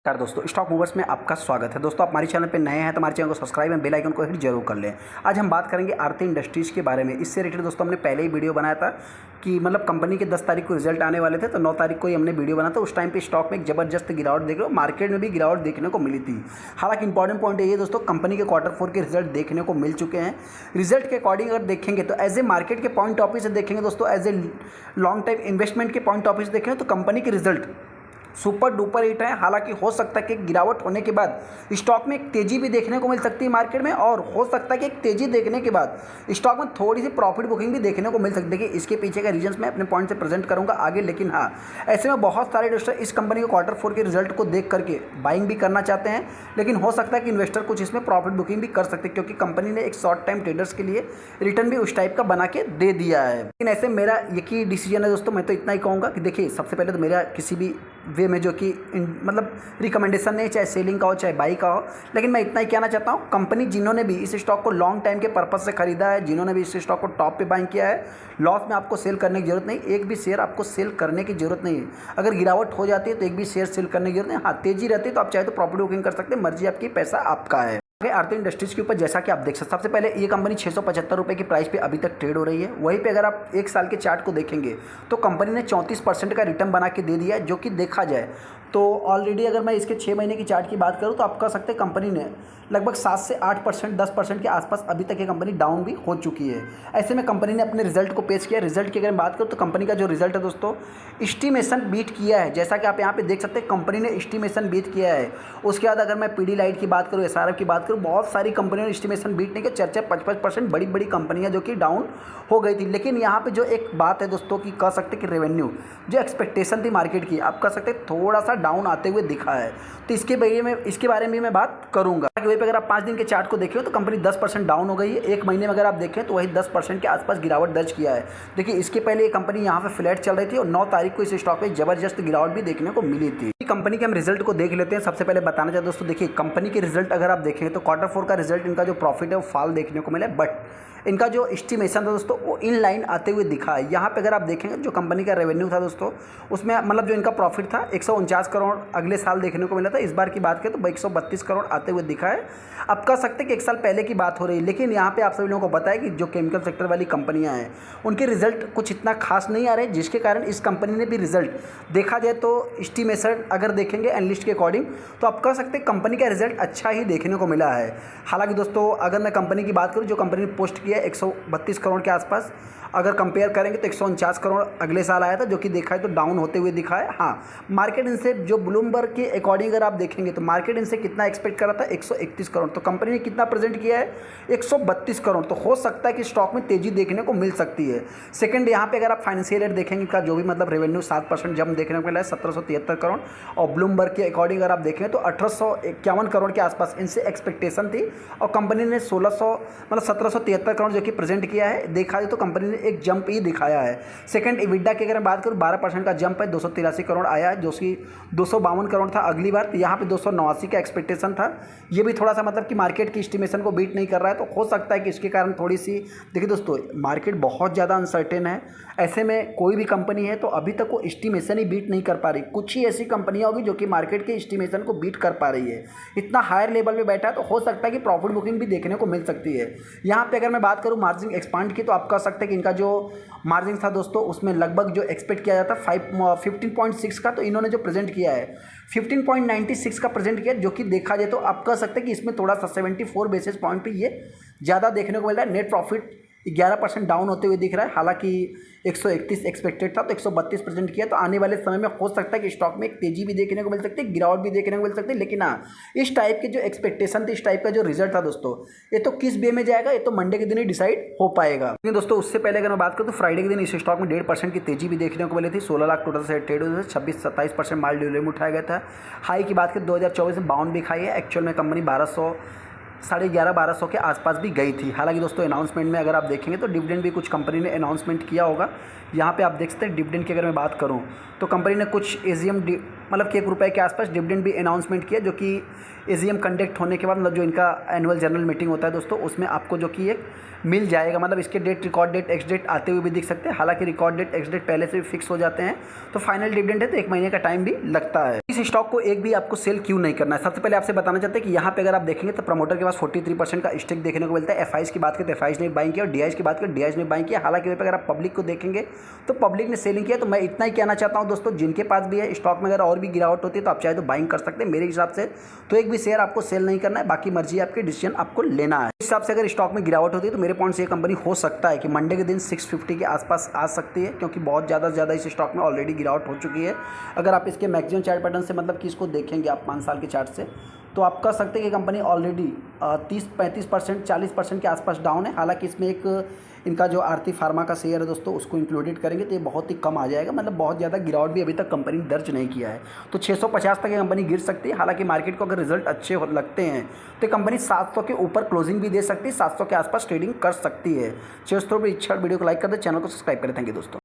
नमस्कार दोस्तों, stock movers में आपका स्वागत है। दोस्तों, आप हमारे चैनल पे नए हैं तो हमारे चैनल को सब्सक्राइब एंड बेल आइकन को हिट जरूर कर लें। आज हम बात करेंगे आरती इंडस्ट्रीज़ के बारे में। इससे रिलेटेड दोस्तों हमने पहले ही वीडियो बनाया था कि मतलब कंपनी के 10 तारीख को रिजल्ट आने वाले थे, तो 9 तारीख को ही हमने वीडियो बनाया था। उस टाइम पे स्टॉक में एक जबरदस्त गिरावट देख रहे हो, मार्केट में भी गिरावट देखने को मिली थी। हालांकि इंपॉर्टेंट पॉइंट ये है दोस्तों, कंपनी के Q4 के रिजल्ट देखने को मिल चुके हैं। रिजल्ट के अकॉर्डिंग अगर देखेंगे तो एज ए मार्केट के पॉइंट ऑफ व्यू से देखेंगे दोस्तों, as a long time investment के पॉइंट ऑफ व्यू से देखेंगे तो कंपनी के रिजल्ट सुपर डुपर हिट है। हालांकि हो सकता है कि गिरावट होने के बाद स्टॉक में एक तेज़ी भी देखने को मिल सकती है मार्केट में, और हो सकता है कि एक तेज़ी देखने के बाद स्टॉक में थोड़ी सी प्रॉफिट बुकिंग भी देखने को मिल सकती है। देखिए, इसके पीछे का रीजंस मैं अपने पॉइंट से प्रेजेंट करूंगा आगे। लेकिन हाँ, ऐसे में बहुत सारे इन्वेस्टर इस कंपनी के Q4 के रिजल्ट को देख करके बाइंग भी करना चाहते हैं, लेकिन हो सकता है कि इन्वेस्टर कुछ इसमें प्रॉफिट बुकिंग भी कर सकते हैं, क्योंकि कंपनी ने एक शॉर्ट टाइम ट्रेडर्स के लिए रिटर्न भी उस टाइप का बना के दे दिया है। लेकिन ऐसे मेरा एक ही डिसीजन है दोस्तों, मैं तो इतना ही कहूँगा कि देखिए, सबसे पहले तो मेरा किसी भी वे में जो कि मतलब रिकमेंडेशन नहीं, चाहे सेलिंग का हो चाहे बाई का हो, लेकिन मैं इतना ही कहना चाहता हूँ, कंपनी जिन्होंने भी इस स्टॉक को लॉन्ग टाइम के पर्पज से खरीदा है, जिन्होंने भी इस स्टॉक को टॉप पे बाइंग किया है, लॉस में आपको सेल करने की जरूरत नहीं। एक भी शेयर आपको सेल करने की जरूरत नहीं है। अगर गिरावट हो जाती है तो एक भी शेयर सेल करने की जरूरत नहीं। हाँ, तेजी रहती है तो आप चाहे तो प्रॉफिट बुकिंग कर सकते हैं, मर्जी आपकी, पैसा आपका है। आरती इंडस्ट्रीज के ऊपर जैसा कि आप देख सकते हैं, सबसे पहले ये कंपनी 675 रुपये की प्राइस पे अभी तक ट्रेड हो रही है। वहीं पे अगर आप एक साल के चार्ट को देखेंगे तो कंपनी ने 34% का रिटर्न बना के दे दिया है, जो कि देखा जाए तो ऑलरेडी अगर मैं इसके 6 महीने की चार्ट की बात करूं तो आप कह सकते हैं कंपनी ने लगभग 7 से 8%, 10% के आसपास अभी तक ये कंपनी डाउन भी हो चुकी है। ऐसे में कंपनी ने अपने रिजल्ट को पेश किया। रिजल्ट की अगर मैं बात करूँ तो कंपनी का जो रिजल्ट है दोस्तों, एस्टिमेशन बीट किया है। जैसा कि आप यहाँ पे देख सकते हैं, कंपनी ने एस्टिमेशन बीट किया है। उसके बाद अगर मैं पीडीलाइट की बात करूँ, एसआरएफ की बात करूँ, बहुत सारी कंपनियों ने एस्टिमेशन बीट नहीं किया। 4-55% बड़ी बड़ी कंपनियाँ जो कि डाउन हो गई थी। लेकिन यहाँ पे जो एक बात है दोस्तों कि कह सकते कि रेवेन्यू जो एक्सपेक्टेशन थी मार्केट की, आप कह सकते थोड़ा सा डाउन आते हुए दिखा है। तो इसके बारे में मैं बात करूँगा। वहीं पर अगर आप 5 दिन के चार्ट को देखें तो कंपनी 10% डाउन हो गई है। एक महीने में अगर आप देखें तो वही 10% के आसपास गिरावट दर्ज किया है। देखिए, इसके पहले ये कंपनी यहाँ पे फ्लैट चल रही थी और 9 तारीख को इस स्टॉक पे जबरदस्त गिरावट भी देखने को मिली थी। कंपनी के हम रिजल्ट को देख लेते हैं। सबसे पहले बताना चाहते दोस्तों, देखिए कंपनी के रिजल्ट अगर आप देखें तो Q4 का रिजल्ट, इनका जो प्रॉफिट है वो फॉल देखने को मिला है, बट इनका जो एस्टिमेशन था दोस्तों वो इन लाइन आते हुए दिखा है। यहाँ पे अगर आप देखेंगे जो कंपनी का रेवेन्यू था दोस्तों, उसमें मतलब जो इनका प्रॉफिट था 149 करोड़ अगले साल देखने को मिला था। इस बार की बात करें तो 132 करोड़ आते हुए दिखा है। अब कह सकते हैं कि एक साल पहले की बात हो रही है। लेकिन यहाँ पे आप सभी लोगों को पता है कि जो केमिकल सेक्टर वाली कंपनियाँ हैं उनके रिजल्ट कुछ इतना खास नहीं आ रहे, जिसके कारण इस कंपनी ने भी रिजल्ट देखा जाए तो एस्टिमेशन अगर देखेंगे एनालिस्ट के अकॉर्डिंग तो आप कह सकते हैं कंपनी का रिजल्ट अच्छा ही देखने को मिला है। हालांकि दोस्तों, अगर मैं कंपनी की बात करूँ, जो कंपनी ने पोस्ट किया है 132 करोड़ के आसपास, अगर कंपेयर करेंगे तो 149 करोड़ अगले साल आया था, जो कि देखा है तो डाउन होते हुए दिखा है। हाँ, मार्केट इनसे जो ब्लूमबर्ग के अकॉर्डिंग अगर आप देखेंगे तो मार्केट इनसे कितना एक्सपेक्ट कर रहा था, 131 करोड़। तो कंपनी ने कितना प्रेजेंट किया है, 132 करोड़। तो हो सकता है कि स्टॉक में तेजी देखने को मिल सकती है। सेकंड, यहाँ पे अगर आप फाइनेंशियल ईयर देखेंगे का जो भी मतलब रेवेन्यू 7% जंप देखने को मिला है, 1773 करोड़। और ब्लूमबर्ग के अकॉर्डिंग अगर आप देखेंगे तो 1851 करोड़ के आसपास इनसे एक्सपेक्टेशन थी, और कंपनी ने 1773 करोड़ जो कि प्रेजेंट किया है। देखा जाए तो कंपनी ने एक जंप ही दिखाया है। सेकंड, इबिडा की अगर मैं बात करूँ 12% का जंप है, 283 करोड़ आया है, जो कि 252 करोड़ था अगली बार। यहाँ पे 289 का एक्सपेक्टेशन था। ये भी थोड़ा सा मतलब कि मार्केट की एस्टिमेशन को बीट नहीं कर रहा है, तो हो सकता है कि इसके कारण थोड़ी सी, देखिए दोस्तों, मार्केट बहुत ज़्यादा अनसर्टेन है। ऐसे में कोई भी कंपनी है तो अभी तक वो एस्टिमेशन ही बीट नहीं कर पा रही। कुछ ही ऐसी कंपनियाँ होगी जो कि मार्केट के एस्टिमेशन को बीट कर पा रही है। इतना हायर लेवल में बैठा है तो हो सकता है कि प्रॉफिट बुकिंग भी देखने को मिल सकती है। यहाँ पे अगर मैं बात करूँ मार्जिन एक्सपांड की, तो आप कह सकते हैं कि इनका जो मार्जिन था दोस्तों उसमें लगभग जो एक्सपेक्ट किया जाता 15.6 का, तो इन्होंने जो प्रेजेंट किया है 15.96 का प्रेजेंट किया, जो कि देखा जाए तो आप कह सकते हैं कि इसमें थोड़ा सा 74 बेसिस पॉइंट पे ये ज़्यादा देखने को मिल रहा है। नेट प्रॉफिट 11% डाउन होते हुए दिख रहा है। हालांकि 131 एक्सपेक्टेड था तो 132 प्रेजेंट किया। तो आने वाले समय में हो सकता है कि स्टॉक में एक तेजी भी देखने को मिल सकती है, गिरावट भी देखने को मिल सकती है। लेकिन हाँ, इस टाइप के जो एक्सपेक्टेशन थे, इस टाइप का जो रिजल्ट था दोस्तों, ये तो किस वे में जाएगा ये तो मंडे के दिन ही डिसाइड हो पाएगा। लेकिन दोस्तों, उससे पहले अगर मैं बात करूँ तो फ्राइडे के दिन इस स्टॉक में 1.5% की तेजी भी देखने को मिली थी। 16 लाख टोटल से ट्रेड हुए थे, 26-27% माल डिलीवरी में उठाया गया था। हाई की बात करें 2024 में 52 भी खाई है। एक्चुअल में कंपनी 1200 के आसपास भी गई थी। हालांकि दोस्तों, अनाउंसमेंट में अगर आप देखेंगे तो डिविडेंड भी कुछ कंपनी ने अनाउंसमेंट किया होगा। यहाँ पे आप देख सकते हैं डिविडेंड की अगर मैं बात करूँ तो कंपनी ने कुछ एजीएम मतलब कि ₹1 के आसपास डिविडेंड भी अनाउंसमेंट किया, जो कि एजीएम कंडक्ट होने के बाद मतलब जो इनका एनुअल जनरल मीटिंग होता है दोस्तों, उसमें आपको जो कि एक मिल जाएगा। मतलब इसके date, record date, ex date आते हुए भी दिख सकते हैं। हालांकि रिकॉर्ड डेट, एक्स डेट पहले से भी फिक्स हो जाते हैं, तो फाइनल डिविडेंड है तो 1 महीने का टाइम भी लगता है। इस स्टॉक को एक भी आपको सेल क्यों नहीं करना है, सबसे पहले आपसे बताना चाहते हैं कि यहाँ पे अगर आप देखेंगे तो प्रमोटर के पास 43% का स्टेक देखने को मिलता है। एफआईज की बात करें तो एफआईज ने बाइंग किया, और डीआईज की बात करें डीआईज ने बाइंग किया। हालांकि वहाँ पे अगर आप पब्लिक को देखेंगे तो पब्लिक ने सेलिंग किया। तो मैं इतना ही कहना चाहता हूँ दोस्तों, जिनके पास भी है स्टॉक में अगर और भी गिरावट होती है तो आप चाहे तो बाइंग कर सकते हैं। मेरे हिसाब से तो एक भी शेयर आपको सेल नहीं करना है, बाकी मर्जी आपकी, डिसीजन आपको लेना है। इस हिसाब से अगर स्टॉक में गिरावट होती है तो मेरे पॉइंट से ये कंपनी हो सकता है कि मंडे के दिन 650 के आसपास आ सकती है, क्योंकि बहुत ज़्यादा से ज़्यादा इस स्टॉक में ऑलरेडी गिरावट हो चुकी है। अगर आप इसके मैक्सिमम चार्ट पैटर्न से मतलब कि इसको देखेंगे आप 5 साल के चार्ट से, तो आप कह सकते हैं कि कंपनी ऑलरेडी 30-35%, 40% के आसपास डाउन है। हालांकि इसमें एक इनका जो आरती फार्मा का शेयर है दोस्तों, उसको इंक्लूडेड करेंगे तो ये बहुत ही कम आ जाएगा। मतलब बहुत ज़्यादा गिरावट भी अभी तक कंपनी दर्ज नहीं किया है, तो 650 तक ये कंपनी गिर सकती है। हालांकि मार्केट को अगर रिजल्ट अच्छे लगते हैं तो कंपनी 700 के ऊपर क्लोजिंग भी दे सकती है, 700 के आसपास ट्रेडिंग कर सकती है। चलिए दोस्तों, इच्छा वीडियो को लाइक कर दे, चैनल को सब्सक्राइब करें। थैंक यू दोस्तों।